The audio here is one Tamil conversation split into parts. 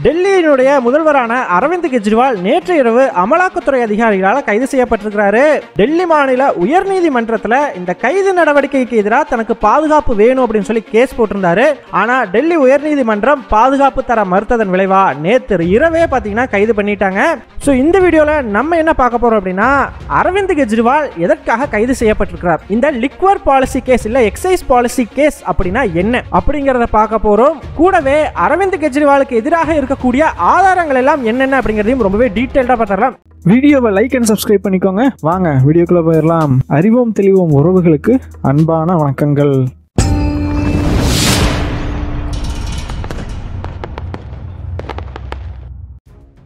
டெல்லியினுடைய முதல்வரான அரவிந்த் கெஜ்ரிவால் நேற்று இரவு அமலாக்கத்துறை அதிகாரிகளால் கைது செய்யப்பட்டிருக்கிறாரு. டெல்லி மாநில உயர்நீதிமன்றத்தில் இந்த கைது நடவடிக்கைக்கு எதிராக தனக்கு பாதுகாப்பு வேணும் அப்படின்னு சொல்லி கேஸ் போட்டிருந்தாரு. ஆனா டெல்லி உயர்நீதிமன்றம் பாதுகாப்பு தர மறுத்ததன் விளைவா நேற்று இரவே பாத்தீங்கன்னா கைது பண்ணிட்டாங்க. சோ இந்த வீடியோல நம்ம என்ன பார்க்க போறோம் அப்படின்னா, அரவிந்த் கெஜ்ரிவால் எதற்காக கைது செய்யப்பட்டிருக்கிறார், இந்த லிக்வர் பாலிசி கேஸ் இல்ல எக்ஸைஸ் பாலிசி கேஸ் அப்படின்னா என்ன அப்படிங்கறத பார்க்க போறோம். கூடவே அரவிந்த் கெஜ்ரிவாலுக்கு எதிராக இருக்கக்கூடிய ஆதாரங்கள் எல்லாம் என்னென்ன அப்படிங்கறதையும் ரொம்பவே டீடைலா பார்த்தறலாம். வீடியோவை லைக் அண்ட் சப்ஸ்கிரைப் பண்ணிக்கோங்க. வாங்க வீடியோக்குள்ள போயிடலாம். அறிவோம் தெளிவோம் உறவுகளுக்கு அன்பான வணக்கங்கள்.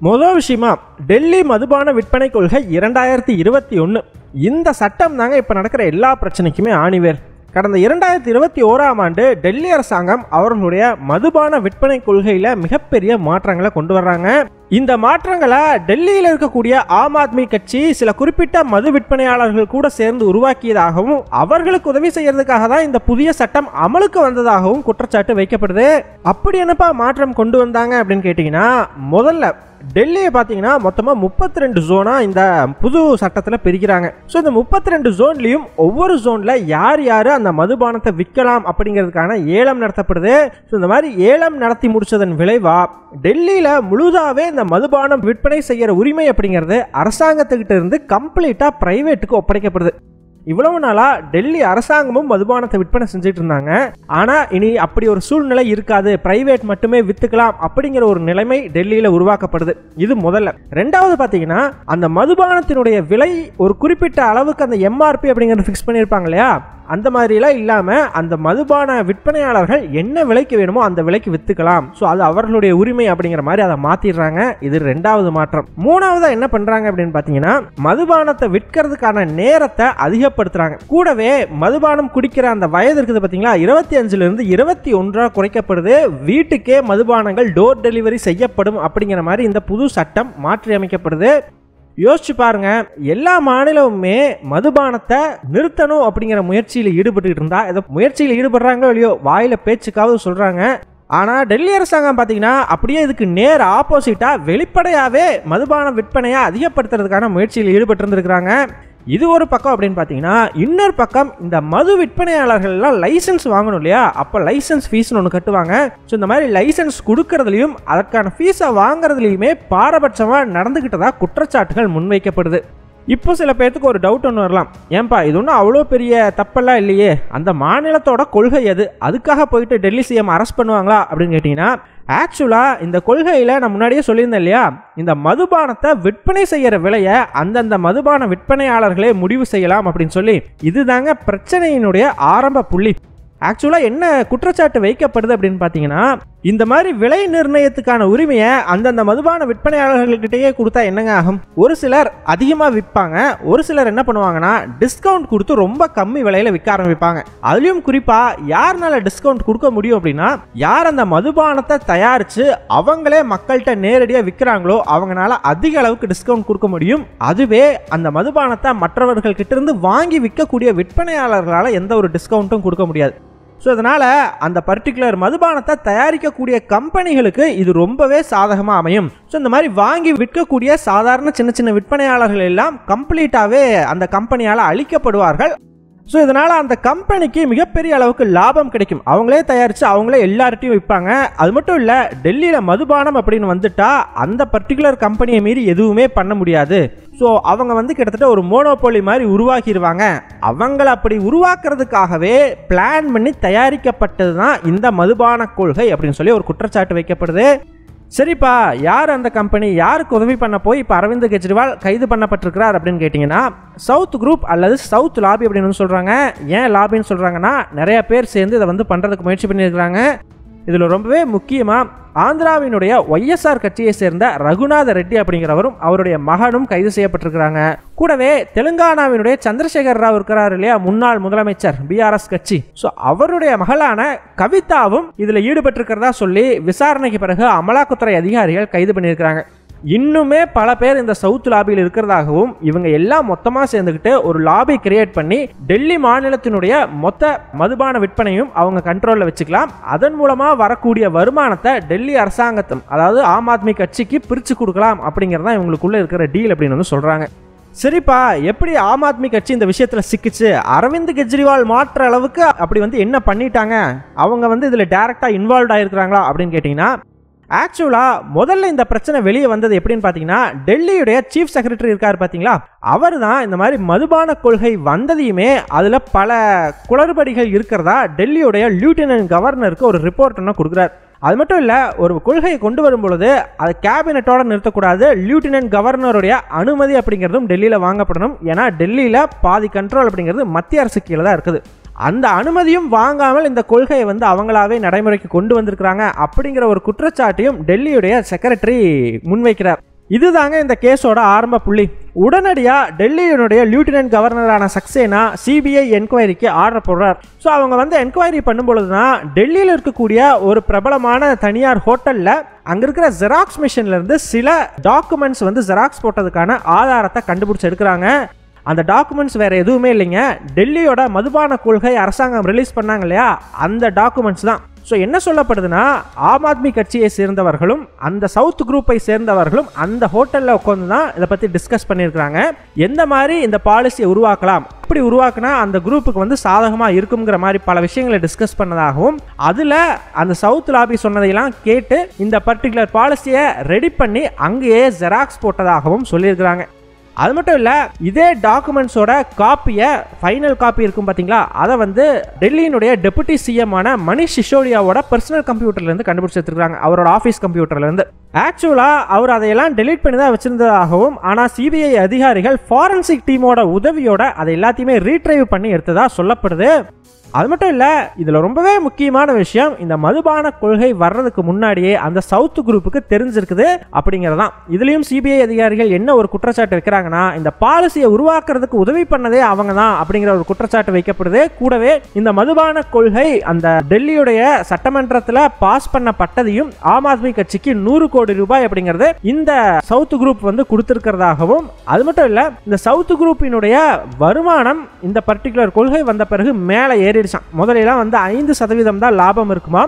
முதல் விஷயமா, டெல்லி மதுபான விற்பனை கொள்கை 2021 இந்த சட்டம் தாங்க இப்ப நடக்கிற எல்லா பிரச்சனைக்குமே ஆணிவேர். கடந்த 2021ஆம் ஆண்டு டெல்லி அரசாங்கம் அவர்களுடைய மதுபான விற்பனை கொள்கையில மிகப்பெரிய மாற்றங்களை கொண்டு வர்றாங்க. இந்த மாற்றங்களை டெல்லியில் இருக்கக்கூடிய ஆம் ஆத்மி கட்சி சில குறிப்பிட்ட மது விற்பனையாளர்கள் கூட சேர்ந்து உருவாக்கியதாகவும் அவர்களுக்கு உதவி செய்யறதுக்காக தான் இந்த புதிய சட்டம் அமலுக்கு வந்ததாகவும் குற்றச்சாட்டு வைக்கப்படுது. அப்படி என்னப்பா மாற்றம் கொண்டு வந்தாங்க அப்படின்னு கேட்டீங்கன்னா, முதல்ல டெல்லியை பார்த்தீங்கன்னா மொத்தமாக 32 ஜோனா இந்த புது சட்டத்தில் பிரிக்கிறாங்க. ஸோ இந்த 32 ஜோன்லையும் ஒவ்வொரு ஜோன்ல யார் யார் அந்த மதுபானத்தை விற்கலாம் அப்படிங்கிறதுக்கான ஏலம் நடத்தப்படுது. ஸோ இந்த மாதிரி ஏலம் நடத்தி முடிச்சதன் விளைவா டெல்லியில முழுதாவே இந்த மதுபானம் விற்பனை செய்யற உரிமை அப்படிங்கிறது அரசாங்கத்துக்கிட்ட இருந்து கம்ப்ளீட்டா பிரைவேட்டுக்கு ஒப்படைக்கப்படுது. இவ்வளவு நாளா டெல்லி அரசாங்கமும் மதுபானத்தை விற்பனை செஞ்சுட்டு இருந்தாங்க. ஆனா இனி அப்படி ஒரு சூழ்நிலை இருக்காது, பிரைவேட் மட்டுமே வித்துக்கலாம் அப்படிங்கிற ஒரு நிலைமை டெல்லியில உருவாக்கப்படுது. இது முதல்ல. ரெண்டாவது பாத்தீங்கன்னா, அந்த மதுபானத்தினுடைய விலை ஒரு குறிப்பிட்ட அளவுக்கு அந்த எம்ஆர்பி அப்படிங்கறது ஃபிக்ஸ் பண்ணியிருப்பாங்க இல்லையா, அந்த மாதிரிலாம் இல்லாம அந்த மதுபான விற்பனையாளர்கள் என்ன விலைக்கு வேணுமோ அந்த விலைக்கு வித்துக்கலாம். ஸோ அது அவர்களுடைய உரிமை அப்படிங்கிற மாதிரி அதை மாத்திடுறாங்க. இது ரெண்டாவது மாற்றம். மூணாவதா என்ன பண்றாங்க அப்படின்னு பாத்தீங்கன்னா, மதுபானத்தை விற்கிறதுக்கான நேரத்தை அதிகப்படுத்துறாங்க. கூடவே மதுபானம் குடிக்கிற அந்த வயது இருக்குது பாத்தீங்களா, 25ல இருந்து 21 குறைக்கப்படுது. வீட்டுக்கே மதுபானங்கள் டோர் டெலிவரி செய்யப்படும் அப்படிங்கிற மாதிரி இந்த புது சட்டம் மாற்றி அமைக்கப்படுது. யோசிச்சு பாருங்க, எல்லா மாநிலமுமே மதுபானத்தை நிறுத்தணும் அப்படிங்கிற முயற்சியில் ஈடுபட்டு இருந்தா, ஏதோ முயற்சியில் ஈடுபடுறாங்களோ இல்லையோ வாயில பேச்சுக்காவது சொல்றாங்க. ஆனா டெல்லி அரசாங்கம் பாத்தீங்கன்னா அப்படியே இதுக்கு நேர் ஆப்போசிட்டா வெளிப்படையாவே மதுபான விற்பனையை அதிகப்படுத்துறதுக்கான முயற்சியில் ஈடுபட்டு இருந்திருக்கிறாங்க. இது ஒரு பக்கம் அப்படின்னு பார்த்தீங்கன்னா, இன்னொரு பக்கம் இந்த மது விற்பனையாளர்கள் எல்லாம் லைசன்ஸ் வாங்கணும் இல்லையா, அப்போ லைசன்ஸ் ஃபீஸ்னு ஒன்று கட்டுவாங்க. ஸோ இந்த மாதிரி லைசன்ஸ் கொடுக்கறதுலையும் அதற்கான ஃபீஸை வாங்குறதுலையுமே பாரபட்சமாக நடந்துக்கிட்டதா குற்றச்சாட்டுகள் முன்வைக்கப்படுது. இப்போ சில பேர்த்துக்கு ஒரு டவுட் ஒன்று வரலாம், ஏன்பா இது ஒன்றும் அவ்வளோ பெரிய தப்பெல்லாம் இல்லையே, அந்த மாநிலத்தோட கொள்கை எது, அதுக்காக போயிட்டு டெல்லி சிஎம் அரெஸ்ட் பண்ணுவாங்களா அப்படின்னு கேட்டிங்கன்னா, ஆக்சுவலாக இந்த கொள்கையில் நான் முன்னாடியே சொல்லியிருந்தேன் இல்லையா, இந்த மதுபானத்தை விற்பனை செய்கிற விலையை அந்தந்த மதுபான விற்பனையாளர்களே முடிவு செய்யலாம் அப்படின்னு சொல்லி, இதுதாங்க பிரச்சனையினுடைய ஆரம்ப புள்ளி. ஆக்சுவலாக என்ன குற்றச்சாட்டு வைக்கப்படுது அப்படின்னு பார்த்தீங்கன்னா, இந்த மாதிரி விலை நிர்ணயத்துக்கான உரிமையை அந்தந்த மதுபான விற்பனையாளர்கள்கிட்டயே கொடுத்தா என்னங்க ஆகும், ஒரு சிலர் அதிகமாக விற்பாங்க, ஒரு சிலர் என்ன பண்ணுவாங்கன்னா டிஸ்கவுண்ட் கொடுத்து ரொம்ப கம்மி விலையில விற்க ஆரம்பிப்பாங்க. அதுலயும் குறிப்பா யாருனால டிஸ்கவுண்ட் கொடுக்க முடியும் அப்படின்னா, யார் அந்த மதுபானத்தை தயாரிச்சு அவங்களே மக்கள்கிட்ட நேரடியாக விற்கிறாங்களோ அவங்களால அதிக அளவுக்கு டிஸ்கவுண்ட் கொடுக்க முடியும். அதுவே அந்த மதுபானத்தை மற்றவர்கள் கிட்ட இருந்து வாங்கி விற்கக்கூடிய விற்பனையாளர்களால் எந்த ஒரு டிஸ்கவுண்ட்டும் கொடுக்க முடியாது. ஸோ அதனால் அந்த பர்டிகுலர் மதுபானத்தை தயாரிக்கக்கூடிய கம்பெனிகளுக்கு இது ரொம்பவே சாதகமாக அமையும். ஸோ இந்த மாதிரி வாங்கி விற்கக்கூடிய சாதாரண சின்ன சின்ன விற்பனையாளர்கள் எல்லாம் கம்ப்ளீட்டாகவே அந்த கம்பெனியால் அழிக்கப்படுவார்கள். ஸோ இதனால் அந்த கம்பெனிக்கு மிகப்பெரிய அளவுக்கு லாபம் கிடைக்கும். அவங்களே தயாரித்து அவங்களே எல்லார்ட்டையும் விற்பாங்க. அது மட்டும் இல்லை, டெல்லியில் மதுபானம் அப்படின்னு வந்துட்டா அந்த பர்டிகுலர் கம்பெனியை மீறி எதுவுமே பண்ண முடியாது. ஸோ அவங்க கிட்டத்தட்ட ஒரு மோனோபோலி மாதிரி உருவாக்கிடுவாங்க. அவங்கள அப்படி உருவாக்குறதுக்காகவே பிளான் பண்ணி தயாரிக்கப்பட்டது தான் இந்த மதுபான கொள்கை அப்படின்னு சொல்லி ஒரு குற்றச்சாட்டு வைக்கப்படுது. சரிப்பா, யார் அந்த கம்பெனி, யாருக்கு உதவி பண்ண போய் இப்போ அரவிந்த் கெஜ்ரிவால் கைது பண்ணப்பட்டிருக்கிறார் அப்படின்னு கேட்டிங்கன்னா, சவுத் குரூப் அல்லது சவுத் லாபி அப்படின்னு சொல்கிறாங்க. ஏன் லாபின்னு சொல்கிறாங்கன்னா, நிறைய பேர் சேர்ந்து இதை பண்ணுறதுக்கு முயற்சி பண்ணியிருக்கிறாங்க. இதில் ரொம்பவே முக்கியமாக ஆந்திராவினுடைய ஒய்எஸ்ஆர் கட்சியை சேர்ந்த ரகுநாத ரெட்டி அப்படிங்கிறவரும் அவருடைய மகனும் கைது செய்யப்பட்டிருக்கிறாங்க. கூடவே தெலுங்கானாவினுடைய சந்திரசேகர் ராவ் இருக்கிறார் இல்லையா, முன்னாள் முதலமைச்சர் பிஆர்எஸ் கட்சி, ஸோ அவருடைய மகளான கவிதாவும் இதில் ஈடுபட்டிருக்கிறதா சொல்லி விசாரணைக்கு பிறகு அமலாக்கத்துறை அதிகாரிகள் கைது பண்ணியிருக்கிறாங்க. இன்னுமே பல பேர் இந்த சவுத் லாபியில் இருக்கிறதாகவும் இவங்க எல்லாம் மொத்தமா சேர்ந்துக்கிட்டு ஒரு லாபி கிரியேட் பண்ணி டெல்லி மாநிலத்தினுடைய மொத்த மதுபான விற்பனையும் அவங்க கண்ட்ரோல்ல வச்சுக்கலாம். அதன் மூலமா வரக்கூடிய வருமானத்தை டெல்லி அரசாங்கத்தும் அதாவது ஆம் ஆத்மி கட்சிக்கு பிரிச்சு கொடுக்கலாம் அப்படிங்கறத இவங்களுக்குள்ள இருக்கிற டீல் அப்படின்னு வந்து சொல்றாங்க. சரிப்பா, எப்படி ஆம் ஆத்மி கட்சி இந்த விஷயத்துல சிக்கிச்சு? அரவிந்த் கெஜ்ரிவால் மாற்ற அளவுக்கு அப்படி வந்து என்ன பண்ணிட்டாங்க? அவங்க வந்து இதுல டைரக்டா இன்வால்வ் ஆயிருக்கிறாங்களா அப்படின்னு கேட்டீங்கன்னா, ஆக்சுவலா முதல்ல இந்த பிரச்சனை வெளியே வந்தது எப்படின்னு பாத்தீங்கன்னா, டெல்லியுடைய சீஃப் செக்ரட்டரி இருக்காரு பாத்தீங்களா, அவர் தான் இந்த மாதிரி மதுபான கொள்கை வந்ததையுமே அதுல பல குளறுபடிகள் இருக்கிறதா டெல்லியுடைய லெப்டினன்ட் கவர்னருக்கு ஒரு ரிப்போர்ட் ஒன்று கொடுக்குறாரு. அது மட்டும் இல்ல, ஒரு கொள்கையை கொண்டு வரும் பொழுது அது கேபினட்டோட நிறுத்தக்கூடாது, லெப்டினன்ட் கவர்னருடைய அனுமதி அப்படிங்கிறதும் டெல்லியில வாங்கப்படணும். ஏன்னா டெல்லியில பாதி கண்ட்ரோல் அப்படிங்கிறது மத்திய அரசு கீழே தான் இருக்குது. அந்த அனுமதியும் வாங்காமல் இந்த கொள்கையை வந்து அவங்களாவே நடைமுறைக்கு கொண்டு வந்திருக்கிறாங்க அப்படிங்கிற ஒரு குற்றச்சாட்டையும் டெல்லியுடைய செக்ரட்டரி முன்வைக்கிறார். இதுதாங்க இந்த கேஸோட ஆரம்ப புள்ளி. உடனடியா டெல்லியினுடைய லெப்டினன்ட் கவர்னரான சக்சேனா சிபிஐ என்கொயரிக்கு ஆர்டர் போடுறார். ஸோ அவங்க வந்து என்கொயரி பண்ணும்பொழுதுதான் டெல்லியில் இருக்கக்கூடிய ஒரு பிரபலமான தனியார் ஹோட்டல்ல அங்க இருக்கிற ஜெராக்ஸ் மிஷின்ல இருந்து சில டாக்குமெண்ட்ஸ் வந்து ஜெராக்ஸ் போட்டதுக்கான ஆதாரத்தை கண்டுபிடிச்சு எடுக்கிறாங்க. அந்த டாக்குமெண்ட்ஸ் வேற எதுவுமே இல்லைங்க, டெல்லியோட மதுபான கொள்கை அரசாங்கம் ரிலீஸ் பண்ணாங்க இல்லையா, அந்த டாக்குமெண்ட்ஸ் தான். ஸோ என்ன சொல்லப்படுதுன்னா, ஆம் ஆத்மி கட்சியை சேர்ந்தவர்களும் அந்த சவுத் குரூப்பை சேர்ந்தவர்களும் அந்த ஹோட்டலில் உட்காந்து தான் இதை பற்றி டிஸ்கஸ் பண்ணியிருக்கிறாங்க. எந்த மாதிரி இந்த பாலிசியை உருவாக்கலாம், அப்படி உருவாக்குனா அந்த குரூப்புக்கு வந்து சாதகமாக இருக்குங்கிற மாதிரி பல விஷயங்களை டிஸ்கஸ் பண்ணதாகவும், அதில் அந்த சவுத் லாபி சொன்னதையெல்லாம் கேட்டு இந்த பர்டிகுலர் பாலிசியை ரெடி பண்ணி அங்கேயே ஜெராக்ஸ் போட்டதாகவும் சொல்லியிருக்கிறாங்க. அது மட்டும் இல்ல, இதே டாக்குமெண்ட்ஸோட காப்பியை, ஃபைனல் காப்பி இருக்கும் பாத்தீங்களா, அதை வந்து டெல்லியினுடைய டெபுட்டி சிஎம் ஆன மணிஷ் சிசோடியாவோட பர்சனல் கம்ப்யூட்டர்ல இருந்து கண்டுபிடிச்சு எடுத்துருக்காங்க, அவரோட ஆஃபீஸ் கம்ப்யூட்டர்ல இருந்து. ஆக்சுவலா அவர் அதையெல்லாம் டெலீட் பண்ணி தான் வச்சிருந்ததாகவும், ஆனா சிபிஐ அதிகாரிகள் ஃபாரன்சிக் டீமோட உதவியோட அதை எல்லாத்தையுமே ரீட்ரைவ் பண்ணி எடுத்ததா சொல்லப்படுது. அது மட்டும் இல்ல, இதுல ரொம்பவே முக்கியமான விஷயம், இந்த மதுபான கொள்கை வர்றதுக்கு முன்னாடியே அந்த சவுத் குரூப்புக்கு தெரிஞ்சிருக்குது அப்படிங்கறதான். இதுலயும் சிபிஐ அதிகாரிகள் என்ன ஒரு குற்றச்சாட்டு வைக்கிறாங்கன்னா, இந்த பாலிசியை உருவாக்குறதுக்கு உதவி பண்ணதே அவங்க தான் அப்படிங்கிற ஒரு குற்றச்சாட்டு வைக்கப்படுது. கூடவே இந்த மதுபான கொள்கை அந்த டெல்லியுடைய சட்டமன்றத்தில் பாஸ் பண்ணப்பட்டதையும் ஆம் ஆத்மி கட்சிக்கு 100 கோடி ரூபாய் அப்படிங்கிறது இந்த சவுத் குரூப் வந்து கொடுத்திருக்கிறதாகவும், அது மட்டும் இல்ல, இந்த சவுத் குரூப்பினுடைய வருமானம் இந்த பர்டிகுலர் கொள்கை வந்த பிறகு மேலே ஏறி முதலெல்லாம் வந்து 5% தான் லாபம் இருக்குமா,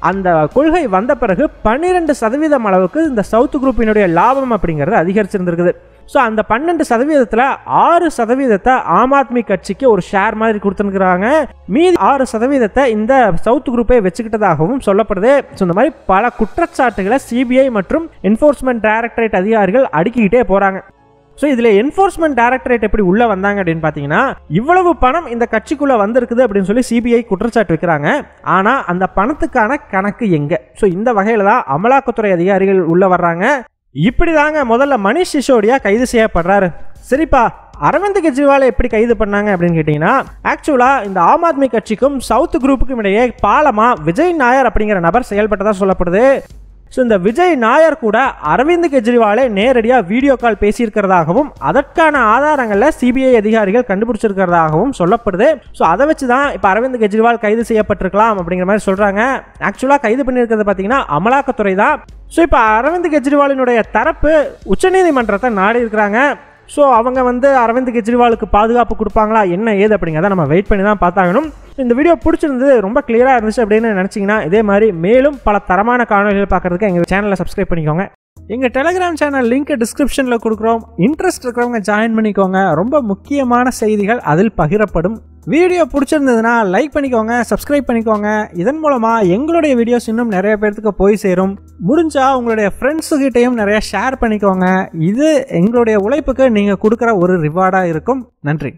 அந்த கொள்கை வந்த பிறகு 12% அளவுக்கு இந்த சவுத் குரூப்பினுடைய லாபம் அப்படிங்கிறது அதிகரிச்சிருந்திருக்குது. ஸோ அந்த 12%ல் 6% ஆம் ஆத்மி கட்சிக்கு ஒரு ஷேர் மாதிரி கொடுத்துருக்குறாங்க. மீதி 6% இந்த சவுத் குரூப்பை வச்சுக்கிட்டதாகவும் சொல்லப்படுது. ஸோ இந்த மாதிரி பல குற்றச்சாட்டுகளை சிபிஐ மற்றும் என்ஃபோர்ஸ்மெண்ட் டைரக்டரேட் அதிகாரிகள் அடுக்கிக்கிட்டே போறாங்க. ஸோ இதில் என்ஃபோர்ஸ்மெண்ட் டைரக்டரேட் எப்படி உள்ள வந்தாங்க அப்படின்னு பார்த்தீங்கன்னா, இவ்வளவு பணம் இந்த கட்சிக்குள்ள வந்திருக்குது அப்படின்னு சொல்லி சிபிஐ குற்றச்சாட்டு வைக்கிறாங்க. ஆனால் அந்த பணத்துக்கான கணக்கு எங்க? ஸோ இந்த வகையில் தான் அமலாக்கத்துறை அதிகாரிகள் உள்ள வர்றாங்க. இப்படி தாங்க முதல்ல மணிஷ் சிசோடியா கைது செய்யப்படுறாரு. சரிப்பா, அரவிந்த் கெஜ்ரிவாலை எப்படி கைது பண்ணாங்க அப்படின்னு கேட்டீங்கன்னா, ஆக்சுவலா இந்த ஆம் ஆத்மி கட்சிக்கும் சவுத் குரூப்புக்கும் இடையே பாலமா விஜய் நாயர் அப்படிங்கிற நபர் செயல்பட்டதா சொல்லப்படுது. ஸோ இந்த விஜய் நாயர் கூட அரவிந்த் கெஜ்ரிவாலை நேரடியாக வீடியோ கால் பேசியிருக்கிறதாகவும், அதற்கான ஆதாரங்களில் சிபிஐ அதிகாரிகள் கண்டுபிடிச்சிருக்கிறதாகவும் சொல்லப்படுது. ஸோ அதை வச்சு தான் இப்போ அரவிந்த் கெஜ்ரிவால் கைது செய்யப்பட்டிருக்கலாம் அப்படிங்கிற மாதிரி சொல்கிறாங்க. ஆக்சுவலாக கைது பண்ணியிருக்கிறது பார்த்தீங்கன்னா அமலாக்கத்துறை தான். ஸோ இப்போ அரவிந்த் கெஜ்ரிவாலினுடைய தரப்பு உச்சநீதிமன்றத்தை நாடி இருக்கிறாங்க. ஸோ அவங்க வந்து அரவிந்த் கெஜ்ரிவாலுக்கு பாதுகாப்பு கொடுப்பாங்களா என்ன ஏது அப்படிங்கிறத நம்ம வெயிட் பண்ணி தான் பார்த்தாகணும். இந்த வீடியோ பிடிச்சிருந்தது, ரொம்ப கிளியராக இருந்துச்சு அப்படின்னு நினச்சிங்கன்னா, இதே மாதிரி மேலும் பல தரமான காணொலிகள் பார்க்குறதுக்கு எங்கள் சேனலை சப்ஸ்கிரைப் பண்ணிக்கோங்க. எங்கள் டெலிகிராம் சேனல் லிங்க் டிஸ்கிரிப்ஷனில் கொடுக்குறோம். இன்ட்ரெஸ்ட் இருக்கிறவங்க ஜாயின் பண்ணிக்கோங்க. ரொம்ப முக்கியமான செய்திகள் அதில் பகிரப்படும். வீடியோ பிடிச்சிருந்ததுன்னா லைக் பண்ணிக்கோங்க, சப்ஸ்கிரைப் பண்ணிக்கோங்க. இதன் மூலமாக எங்களுடைய வீடியோஸ் இன்னும் நிறைய பேர்த்துக்கு போய் சேரும். முடிஞ்சா உங்களுடைய ஃப்ரெண்ட்ஸுக்கிட்டையும் நிறைய ஷேர் பண்ணிக்கோங்க. இது எங்களுடைய உழைப்புக்கு நீங்கள் கொடுக்குற ஒரு ரிவார்டாக இருக்கும். நன்றி.